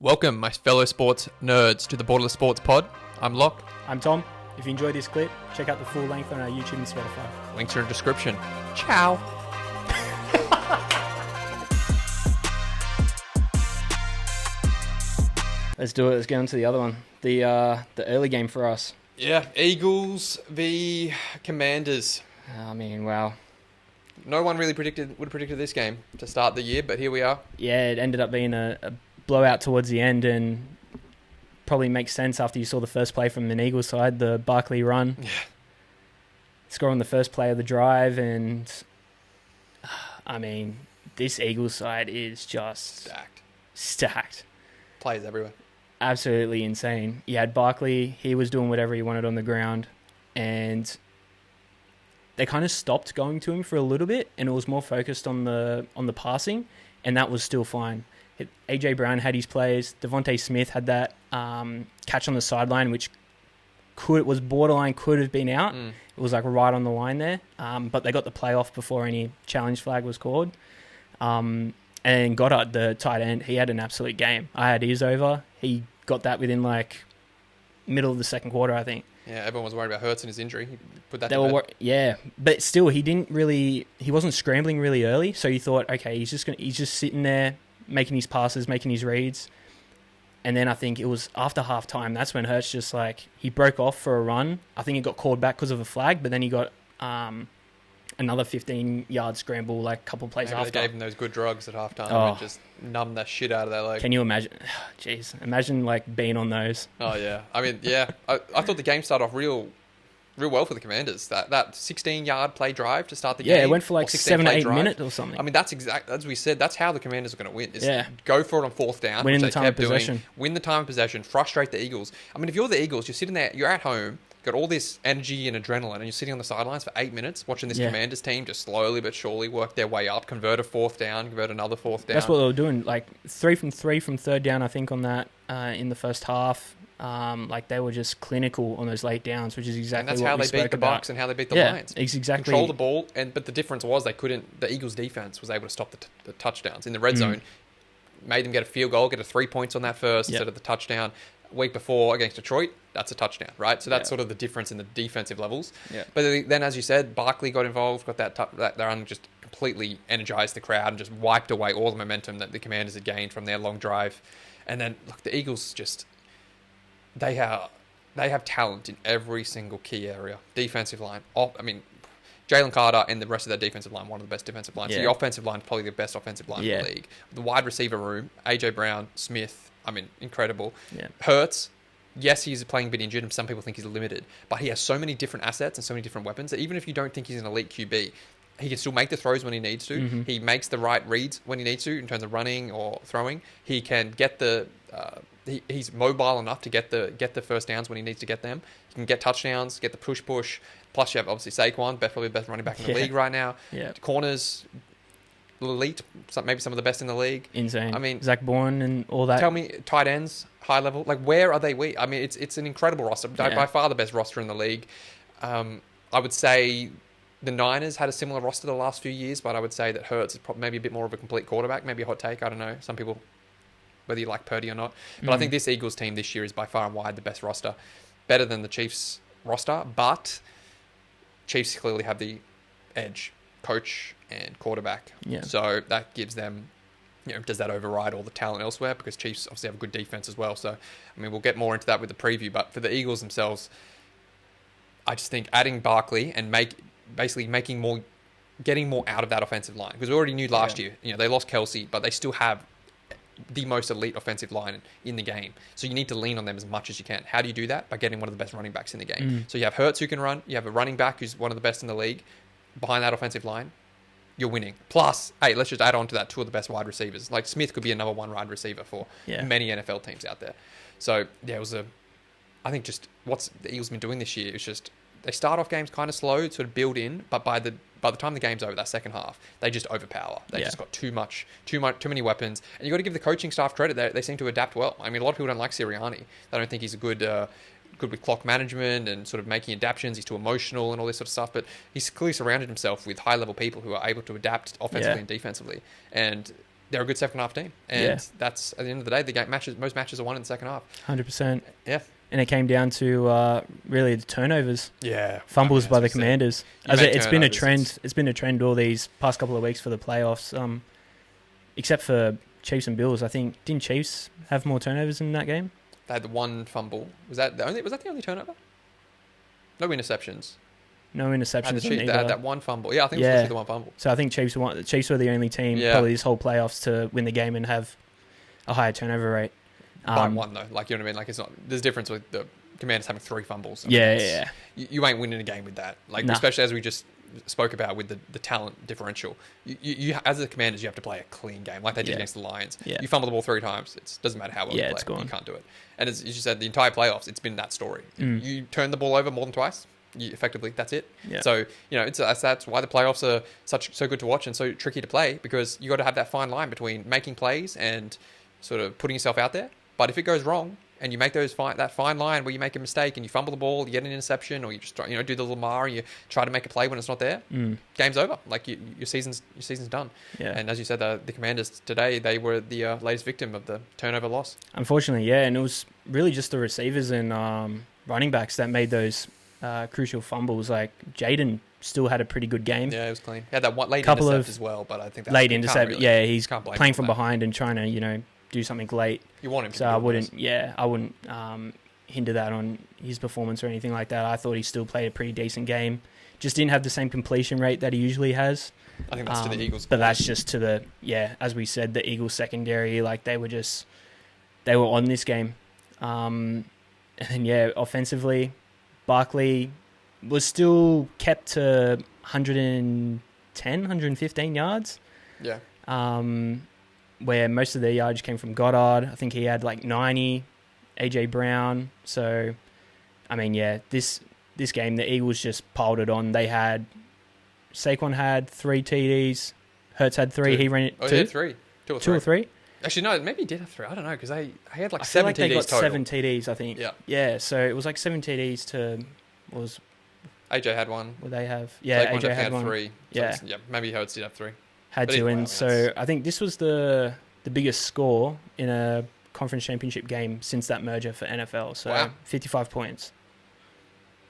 Welcome, my fellow sports nerds, to the Borderless Sports Pod. I'm Locke. I'm Tom. If you enjoyed this clip, check out the full length on our YouTube and Spotify. Links are in the description. Ciao. Let's do it. Let's get on to the other one. The early game for us. Yeah, Eagles v Commanders. I mean, wow. No one really would have predicted this game to start the year, but here we are. Yeah, it ended up being a blowout towards the end, and probably makes sense after you saw the first play from an Eagles side, the Barkley run. Yeah. Score on the first play of the drive, and I mean, this Eagles side is just stacked. Players everywhere. Absolutely insane. You had Barkley, he was doing whatever he wanted on the ground, and they kind of stopped going to him for a little bit, and it was more focused on the passing, and that was still fine. AJ Brown had his plays. Devontae Smith had that catch on the sideline, which was borderline, could have been out. It was like right on the line there, but they got the play off before any challenge flag was called. And Goddard, the tight end, he had an absolute game. I had his over. He got that within like middle of the second quarter, I think. Yeah, everyone was worried about Hurts and his injury. He put that to bed. Yeah, but still, he wasn't scrambling really early. So you thought, okay, he's just sitting there making his passes, making his reads. And then I think it was after halftime, that's when Hurts just he broke off for a run. I think he got called back because of a flag, but then he got another 15-yard scramble a couple plays after. They gave him those good drugs at halftime and just numbed that shit out of their leg. Can you imagine? Jeez, imagine being on those. Oh, yeah. I mean, yeah. I thought the game started off real well for the Commanders. That 16-yard play drive to start the game. Yeah, it went for 7 or 8 minutes or something. I mean, that's exact. As we said, that's how the Commanders are going to win. Go for it on fourth down. Win the time of possession. Win the time of possession. Frustrate the Eagles. I mean, if you're the Eagles, you're sitting there, you're at home, got all this energy and adrenaline, and you're sitting on the sidelines for 8 minutes watching this Commanders team just slowly but surely work their way up, convert a fourth down, convert another fourth down. That's what they were doing. 3 from third down, I think, on that in the first half. They were just clinical on those late downs, which is exactly what we spoke about. And that's how they beat the Bucs and how they beat the Lions. It's exactly. Control the ball, but the difference was the Eagles' defense was able to stop the touchdowns in the red zone, made them get a field goal, get 3 points on that first instead of the touchdown. Week before against Detroit, that's a touchdown, right? So that's sort of the difference in the defensive levels. Yeah. But then, as you said, Barkley got involved, got that run, just completely energized the crowd and just wiped away all the momentum that the Commanders had gained from their long drive. And then, look, the Eagles just... They have talent in every single key area. Defensive line. Jalen Carter and the rest of their defensive line, one of the best defensive lines. Yeah. The offensive line is probably the best offensive line in the league. The wide receiver room, AJ Brown, Smith, incredible. Yeah. Hurts, yes, he's playing a bit injured, and some people think he's limited, but he has so many different assets and so many different weapons that even if you don't think he's an elite QB, he can still make the throws when he needs to. Mm-hmm. He makes the right reads when he needs to in terms of running or throwing. He can get the... He's mobile enough to get the first downs when he needs to get them. He can get touchdowns, get the push. Plus, you have obviously Saquon, probably the best running back in the league right now. Yeah. Corners, elite, maybe some of the best in the league. Insane. I mean, Zach Bourne and all that. Tell me, tight ends, high level, where are they weak? I mean, it's an incredible roster, by far the best roster in the league. I would say the Niners had a similar roster the last few years, but I would say that Hurts is probably maybe a bit more of a complete quarterback. Maybe a hot take. I don't know. Some people, whether you like Purdy or not. But I think this Eagles team this year is by far and wide the best roster. Better than the Chiefs roster, but Chiefs clearly have the edge, coach and quarterback. Yeah. So that gives them, does that override all the talent elsewhere? Because Chiefs obviously have a good defense as well. So, we'll get more into that with the preview. But for the Eagles themselves, I just think adding Barkley and getting more out of that offensive line. Because we already knew last year, they lost Kelsey, but they still have the most elite offensive line in the game. So you need to lean on them as much as you can. How do you do that? By getting one of the best running backs in the game. So you have Hurts who can run. You have a running back who's one of the best in the league. Behind that offensive line, you're winning. Plus, hey, let's just add on to that two of the best wide receivers. Smith could be a number one wide receiver for many NFL teams out there. So, I think just what's the Eagles been doing this year is just they start off games kind of slow, sort of build in, but by the time the game's over, that second half, they just overpower. They just got too many weapons. And you got to give the coaching staff credit. They seem to adapt well. I mean, a lot of people don't like Sirianni. They don't think he's a good with clock management and sort of making adaptations. He's too emotional and all this sort of stuff. But he's clearly surrounded himself with high-level people who are able to adapt offensively and defensively. And they're a good second half team, and that's at the end of the day, most matches are won in the second half. 100%. Yeah, and it came down to really the turnovers. Yeah, fumbles by the Commanders. It's been a trend. It's been a trend all these past couple of weeks for the playoffs. Except for Chiefs and Bills, I think didn't Chiefs have more turnovers in that game? They had the one fumble. Was that the only turnover? No interceptions. No interceptions. They had that one fumble. Yeah, I think it was literally the one fumble. So I think Chiefs were the only team probably this whole playoffs to win the game and have a higher turnover rate. By one though, like, you know what I mean? Like, it's not. There's a difference with the Commanders having 3 fumbles. You ain't winning a game with that. Like, especially as we just spoke about with the talent differential. You as the Commanders, you have to play a clean game like they did against the Lions. You fumble the ball 3 times. It doesn't matter how well you play. It's gone. You can't do it. And as you said, the entire playoffs, it's been that story. You turn the ball over more than twice. Effectively, that's it. So, that's why the playoffs are so good to watch and so tricky to play, because you got to have that fine line between making plays and sort of putting yourself out there. But if it goes wrong and you make that fine line where you make a mistake and you fumble the ball, you get an interception, or you just do the Lamar and you try to make a play when it's not there, game's over. Like, your season's done. And as you said, the Commanders today, they were the latest victim of the turnover loss. Unfortunately, and it was really just the receivers and running backs that made those crucial fumbles. Like, Jaden still had a pretty good game. Yeah, it was clean. He had that one late intercept as well, but I think that's late intercept. He's playing from behind and trying to do something late. You want him to. So I wouldn't hinder that on his performance or anything like that. I thought he still played a pretty decent game. Just didn't have the same completion rate that he usually has. I think that's to the Eagles. But that's just to as we said, the Eagles secondary. Like, they were on this game. And then offensively, Barkley was still kept to 110, 115 yards. Yeah. Where most of their yards came from Goddard. I think he had like 90, AJ Brown. So, I mean, this game, the Eagles just piled it on. Saquon had 3 TDs. Hurts had 3. 2. He ran it 2? He had 3. 2 or 3. Actually, no, maybe he did have 3. I don't know, because he had like 7 TDs total. They got 7 TDs, I think. Yeah. Yeah, so it was like 7 TDs to... AJ had 1. What they have? Yeah, AJ had 1. 3. So maybe Hurts did have 3. Had to, and so I think this was the biggest score in a conference championship game since that merger for NFL. So 55 points.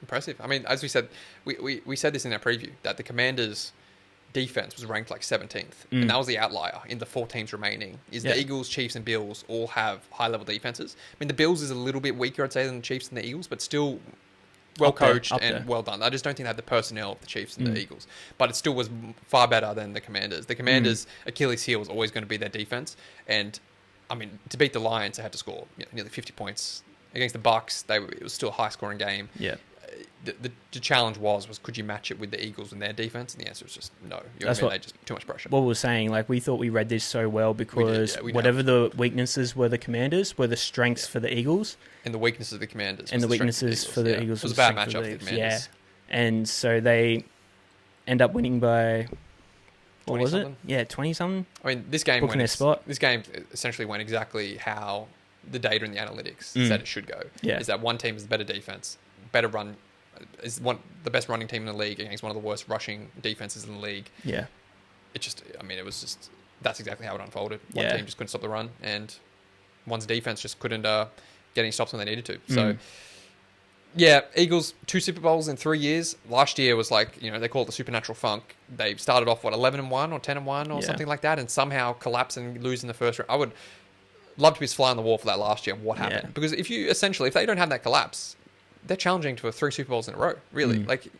Impressive. I mean, as we said, we said this in our preview, that the Commanders' defense was ranked like 17th, and that was the outlier in the 4 teams remaining. The Eagles, Chiefs, and Bills all have high-level defenses. I mean, the Bills is a little bit weaker, I'd say, than the Chiefs and the Eagles, but still well coached and well done. I just don't think they had the personnel of the Chiefs and the Eagles, but it still was far better than the Commanders. The Commanders' Achilles heel was always going to be their defense, and I mean, to beat the Lions, they had to score nearly 50 points against the Bucks. It was still a high-scoring game. Yeah. The challenge was could you match it with the Eagles and their defense? And the answer was just no. They just too much pressure. What we were saying, like, we thought we read this so well because whatever the weaknesses were the Commanders were the strengths for the Eagles, and the weaknesses of the Commanders, and the weaknesses for the Eagles. It was a bad matchup for the Commanders. Yeah, and so they end up winning by what was it? Yeah, 20-something. I mean, this game booking their spot. This game essentially went exactly how the data and the analytics said it should go. Yeah, is that one team is better defense, better run. Is the best running team in the league against one of the worst rushing defenses in the league. Yeah. That's exactly how it unfolded. One team just couldn't stop the run, and one's defense just couldn't get any stops when they needed to. So, Eagles, 2 Super Bowls in 3 years. Last year was like, they call it the supernatural funk. They started off, 11-1 or 10-1 or something like that, and somehow collapse and lose in the first round. I would love to be fly on the wall for that last year. What happened? Yeah. Because if they don't have that collapse, they're challenging for 3 Super Bowls in a row, really. Like,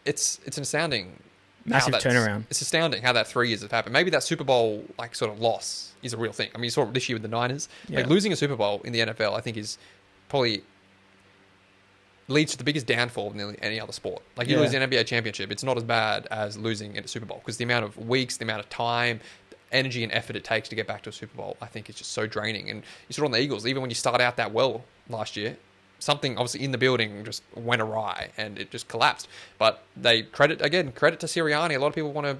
it's an astounding... Massive turnaround. It's astounding how that 3 years have happened. Maybe that Super Bowl, like, sort of loss is a real thing. I mean, you saw it this year with the Niners. Yeah. Like, losing a Super Bowl in the NFL, I think, is probably... leads to the biggest downfall in any other sport. Like, you lose an NBA championship, it's not as bad as losing in a Super Bowl, because the amount of weeks, the amount of time... energy and effort it takes to get back to a Super Bowl, I think is just so draining. And you saw it on the Eagles, even when you start out that well last year, something obviously in the building just went awry and it just collapsed. But credit to Sirianni. A lot of people want to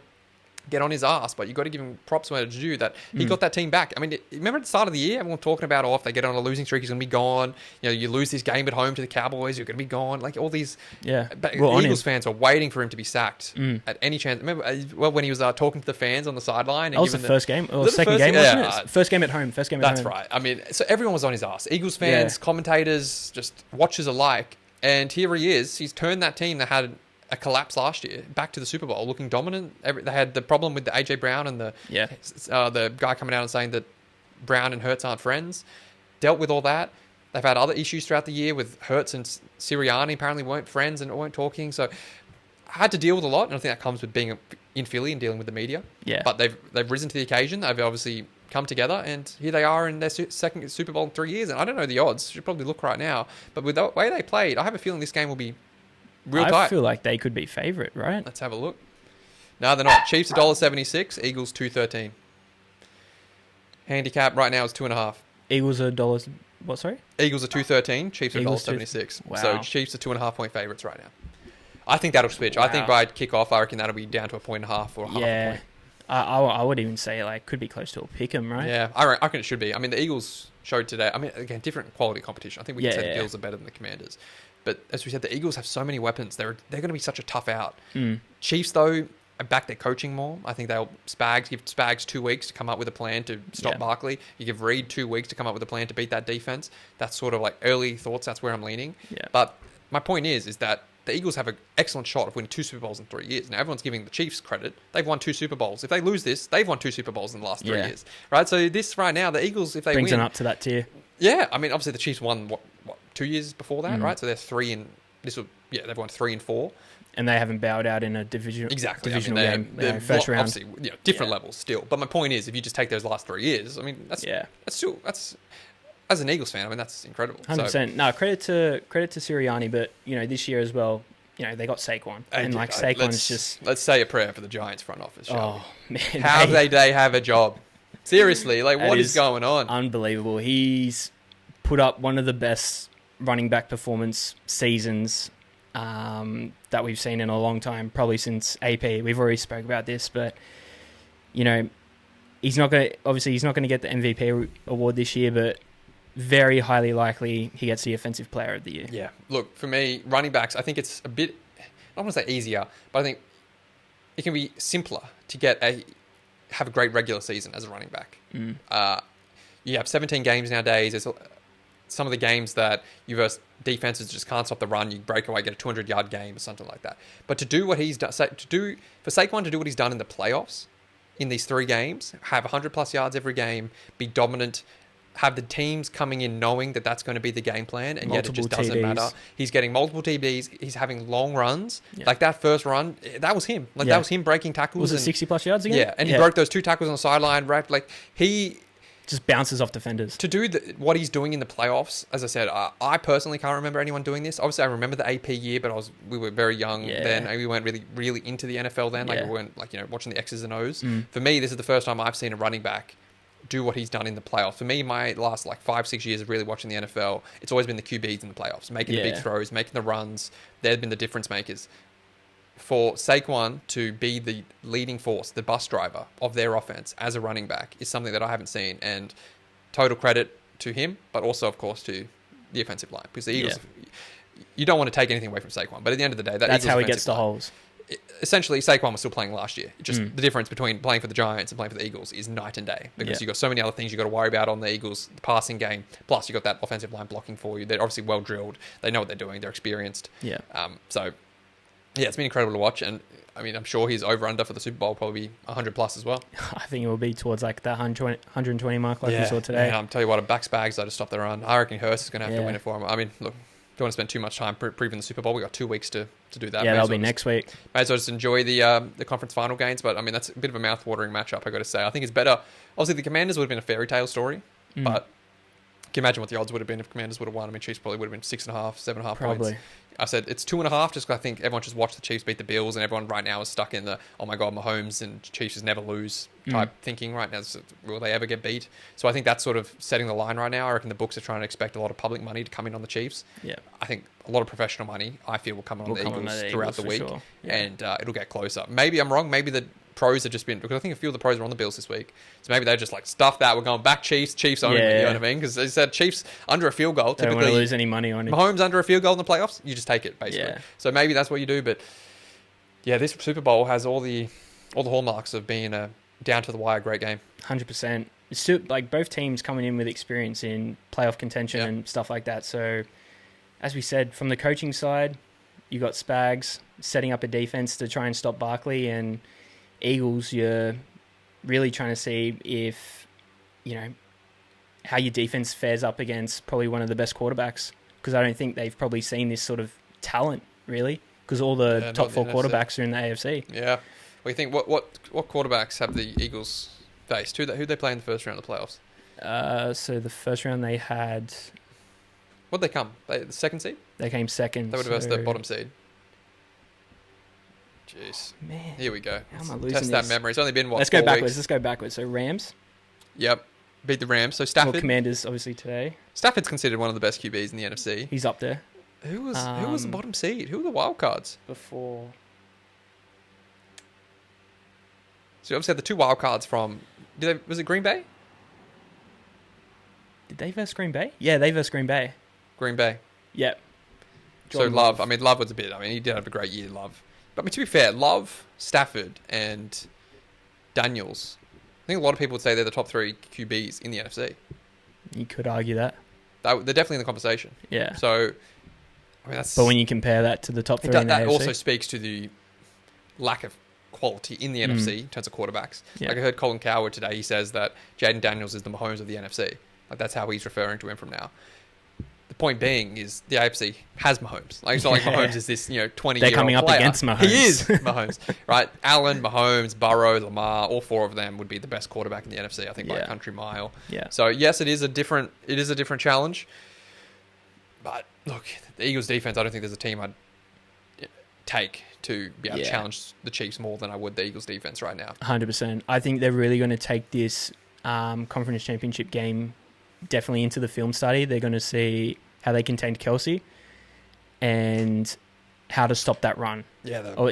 get on his ass, but you got to give him props where it's due that he got that team back. I mean, remember at the start of the year, everyone talking about, if they get on a losing streak, he's going to be gone. You lose this game at home to the Cowboys, you're going to be gone. Like all these, Eagles fans are waiting for him to be sacked at any chance. Remember, when he was talking to the fans on the sideline. That was the first game or second game, wasn't it? First game at home. That's right. I mean, so everyone was on his ass. Eagles fans, commentators, just watchers alike. And here he is. He's turned that team that had a collapse last year back to the Super Bowl, looking dominant. They had the problem with the AJ Brown and the guy coming out and saying that Brown and Hurts aren't friends. Dealt with all that. They've had other issues throughout the year with Hurts and Sirianni apparently weren't friends and weren't talking. So I had to deal with a lot, and I think that comes with being in Philly and dealing with the media. Yeah. But they've risen to the occasion. They've obviously come together, and here they are in their second Super Bowl in 3 years. And I don't know the odds. Should probably look right now. But with the way they played, I have a feeling this game will be real tight. I feel like they could be favourite, right? Let's have a look. No, they're not. Chiefs $1.76, Eagles $2.13. Handicap right now is 2.5. Eagles are dollars. What? Sorry. Eagles are $2.13. Chiefs are $1.76. Wow. So Chiefs are 2.5 point favourites right now. I think that'll switch. Wow. I think by kickoff, I reckon that'll be down to 1.5 or half a point. I would even say could be close to a pick 'em, right? Yeah, I reckon it should be. I mean, the Eagles showed today. I mean, again, different quality competition. I think we can say the Bills are better than the Commanders. But as we said, the Eagles have so many weapons. They're going to be such a tough out. Chiefs, though, are back their coaching more. I think they'll give Spags 2 weeks to come up with a plan to stop Barkley. You give Reed 2 weeks to come up with a plan to beat that defense. That's sort of like early thoughts. That's where I'm leaning. Yeah. But my point is that the Eagles have an excellent shot of winning 2 Super Bowls in 3 years. Now, everyone's giving the Chiefs credit. They've won 2 Super Bowls. If they lose this, they've won 2 Super Bowls in the last 3 years. Right? So this right now, the Eagles, if they brings win... them up to that tier. Yeah. I mean, obviously the Chiefs won, what 2 years before that, right? So they're 3 and... they've won 3 and 4. And they haven't bowed out in a divisional game. They're first round. Obviously, different levels still. But my point is, if you just take those last 3 years, I mean, that's as an Eagles fan, I mean, that's incredible. 100%. No, credit to Sirianni, but this year as well, they got Saquon, and Saquon's just. Let's say a prayer for the Giants front office. Oh man, how they have a job? Seriously, what is going on? Unbelievable. He's put up one of the best running back performance seasons that we've seen in a long time, probably since AP. We've already spoke about this, but he's not going to get the MVP award this year, but very highly likely he gets the Offensive Player of the Year. Yeah. Look, for me, running backs, I think it's a bit, I don't want to say easier, but I think it can be simpler to have a great regular season as a running back. You have 17 games nowadays. There's some of the games that you versus defenses just can't stop the run. You break away, get a 200-yard game or something like that. But to do what he's done, for Saquon to do what he's done in the playoffs, in these 3 games, have 100-plus yards every game, be dominant, have the teams coming in knowing that that's going to be the game plan, and yet it just doesn't matter. He's getting multiple TBs. He's having long runs. Yeah. Like that first run, that was him. That was him breaking tackles. Was it 60-plus yards again? Yeah, and he broke those 2 tackles on the sideline. Right, he just bounces off defenders. To do what he's doing in the playoffs, as I said, I personally can't remember anyone doing this. Obviously, I remember the AP year, but we were very young then. And we weren't really into the NFL then. We weren't watching the X's and O's. For me, this is the first time I've seen a running back do what he's done in the playoffs. For me, my last 5-6 years of really watching the NFL, it's always been the QBs in the playoffs, making the big throws, making the runs. They've been the difference makers. For Saquon to be the leading force, the bus driver of their offense as a running back is something that I haven't seen. And total credit to him, but also, of course, to the offensive line. Because the Eagles, you don't want to take anything away from Saquon, but at the end of the day, that's how he gets the holes. Essentially, Saquon was still playing last year. Just the difference between playing for the Giants and playing for the Eagles is night and day, because you've got so many other things you've got to worry about on the Eagles, the passing game, plus you've got that offensive line blocking for you. They're obviously well drilled. They know what they're doing. They're experienced. Yeah. It's been incredible to watch, and I mean, I'm sure his over-under for the Super Bowl will probably be 100-plus as well. I think it will be towards the 120 mark like we saw today. Yeah, I'll tell you what, a Spags to stop the run. I reckon Hurst is going to have to win it for him. I mean, look, don't want to spend too much time previewing the Super Bowl. We've got 2 weeks to do that. Yeah, that'll be next week. May as well just enjoy the conference final games, but I mean, that's a bit of a mouth-watering matchup, I got to say. I think it's better. Obviously, the Commanders would have been a fairy tale story, but can you imagine what the odds would have been if Commanders would have won? I mean, Chiefs probably would have been 6.5, 7.5 points. I said it's 2.5 just because I think everyone just watched the Chiefs beat the Bills, and everyone right now is stuck in the, oh my God, Mahomes and Chiefs just never lose type thinking right now. So will they ever get beat? So I think that's sort of setting the line right now. I reckon the books are trying to expect a lot of public money to come in on the Chiefs. Yeah, I think a lot of professional money, I feel, will come in on the Eagles throughout the week, and it'll get closer. Maybe I'm wrong. Maybe the pros have just been, because I think a few of the pros are on the Bills this week. So maybe they're just like, stuff that. We're going back Chiefs only. You know what I mean? Because they said Chiefs under a field goal. They don't want to lose any money on it. Mahomes under a field goal in the playoffs, you just take it, basically. Yeah. So maybe that's what you do. But yeah, this Super Bowl has all the hallmarks of being a down to the wire great game. 100%. It's still, like, both teams coming in with experience in playoff contention and stuff like that. So, as we said, from the coaching side, you got Spags setting up a defense to try and stop Barkley, and Eagles, you're really trying to see if, how your defense fares up against probably one of the best quarterbacks, because I don't think they've probably seen this sort of talent, really, because all the top 4 quarterbacks are in the AFC. Yeah. What do you think? What quarterbacks have the Eagles faced? Who they play in the first round of the playoffs? So the first round they had... What'd they come? The second seed? They came second. They would have versed the bottom seed. Jeez. Man. Here we go. How am I losing Test that memory. It's only been, Let's go backwards. Let's go backwards. So Rams. Yep. Beat the Rams. So Stafford. Well, Commanders, obviously, today. Stafford's considered one of the best QBs in the NFC. He's up there. Who was the bottom seed? Who were the wild cards? Before. So you obviously had the 2 wild cards from... was it Green Bay? Did they verse Green Bay? Yeah, they verse Green Bay. Green Bay. Yep. So Love. Love was a bit... he did have a great year, Love. But to be fair, Love, Stafford, and Daniels, I think a lot of people would say they're the top 3 QBs in the NFC. You could argue that. They're definitely in the conversation. Yeah. So, that's... But when you compare that to the top 3 in the that AFC... also speaks to the lack of quality in the NFC in terms of quarterbacks. Yeah. Like I heard Colin Cowherd today, he says that Jaden Daniels is the Mahomes of the NFC. Like that's how he's referring to him from now. The point being is the AFC has Mahomes. Like it's not like Mahomes is this 20-year-old They're coming up player. Against Mahomes. He is Mahomes, right? Allen, Mahomes, Burrow, Lamar, all 4 of them would be the best quarterback in the NFC, I think, by a country mile. Yeah. So yes, it is a different challenge. But look, the Eagles defense, I don't think there's a team I'd take to be able to challenge the Chiefs more than I would the Eagles defense right now. 100%. I think they're really going to take this conference championship game definitely into the film study. They're going to see how they contained Kelsey and how to stop that run. Yeah, roll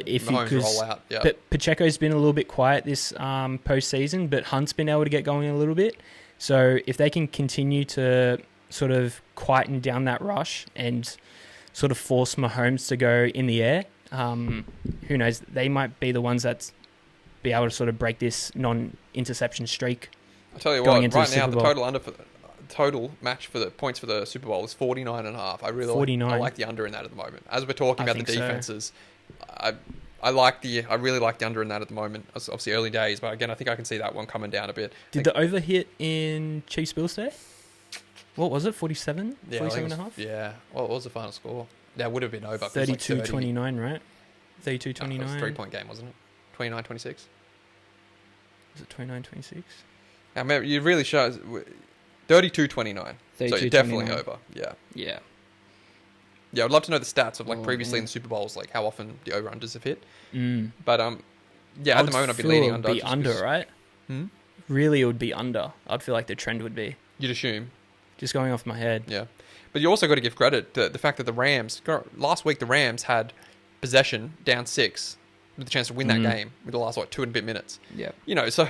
out. Yeah. But Pacheco's been a little bit quiet this postseason, but Hunt's been able to get going a little bit. So if they can continue to sort of quieten down that rush and sort of force Mahomes to go in the air, who knows? They might be the ones that be able to sort of break this non-interception streak. I'll tell you what, right now the total match for the points for the Super Bowl is 49.5. I like the under in that at the moment. As we're talking about the defenses, so. I really like the under in that at the moment. It's obviously early days, but again, I think I can see that one coming down a bit. Did the over hit in Chiefs Bills today? What was it? 47? Yeah, 47.5? Yeah. What was the final score? That would have been over. 32-29, right? 32-29. It was a 3-point game, wasn't it? 29-26. Was it 29-26? I mean, you really show 32-29. So you're definitely over. Yeah. Yeah. Yeah, I'd love to know the stats of previously in the Super Bowls, like how often the over-unders have hit. But at the moment I'd be leaning under. It would be under, right? Really, it would be under. I'd feel like the trend would be. You'd assume. Just going off my head. Yeah. But you also got to give credit to the fact that the Rams, last week the Rams had possession down 6 with the chance to win that game with the last, 2 and a bit minutes. Yeah. So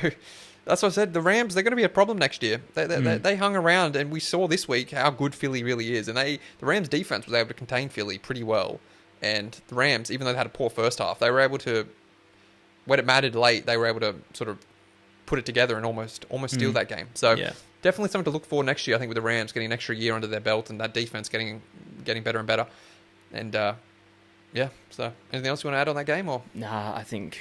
that's what I said. The Rams, they're going to be a problem next year. They hung around, and we saw this week how good Philly really is. And the Rams defense was able to contain Philly pretty well. And the Rams, even though they had a poor first half, they were able to, when it mattered late, they were able to sort of put it together and almost steal that game. So definitely something to look for next year, I think, with the Rams getting an extra year under their belt and that defense getting better and better. And so anything else you want to add on that game? Or Nah, I think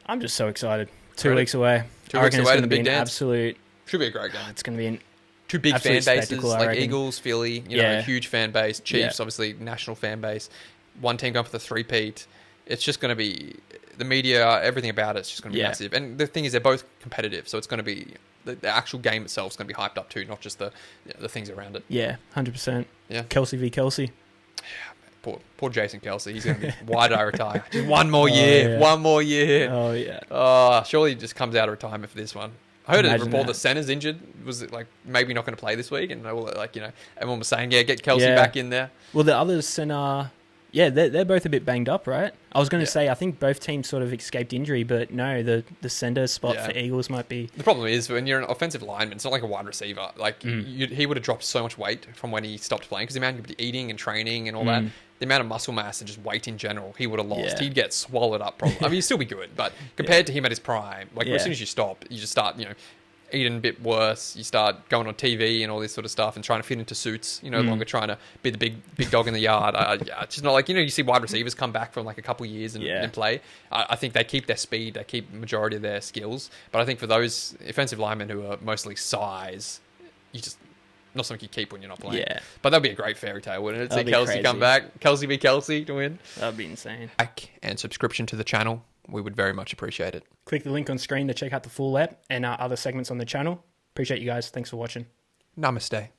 I'm just so excited. 2 weeks away. 2 weeks away to the big dance. Absolute. Should be a great game. It's going to be 2 big fan bases, like Eagles, Philly, a huge fan base. Chiefs, obviously, national fan base. One team going for the 3-peat. It's just going to be, the media, everything about it's just going to be massive. And the thing is, they're both competitive, so it's going to be, the actual game itself is going to be hyped up too, not just the things around it. Yeah, 100%. Yeah. Kelsey v. Kelsey. Poor Jason Kelsey. He's going to be, why did I retire? Just one more year. Yeah. One more year. Oh, yeah. Surely he just comes out of retirement for this one. I heard a report the center's injured. Was it maybe not going to play this week? And everyone was saying, get Kelsey back in there. Well, the other center, Yeah, they're both a bit banged up, right? I was going to Yeah. say, I think both teams sort of escaped injury, but no, the center spot Yeah. for Eagles might be... The problem is when you're an offensive lineman, it's not like a wide receiver. Like he would have dropped so much weight from when he stopped playing because the amount of eating and training and all that, the amount of muscle mass and just weight in general, he would have lost. Yeah. He'd get swallowed up. Probably. I mean, he'd still be good, but compared to him at his prime, like Yeah. as soon as you stop, you just start, eating a bit worse. You start going on TV and all this sort of stuff and trying to fit into suits. You're no longer trying to be the big dog in the yard. It's just not like, you see wide receivers come back from like a couple years and play. I think they keep their speed, they keep the majority of their skills. But I think for those offensive linemen who are mostly size, you just not something you keep when you're not playing. Yeah. But that'd be a great fairy tale, wouldn't it? See That'd be Kelsey come crazy. back, Kelsey be Kelsey to win. That'd be insane. Like and subscription to the channel, we would very much appreciate it. Click the link on screen to check out the full app and our other segments on the channel. Appreciate you guys. Thanks for watching. Namaste.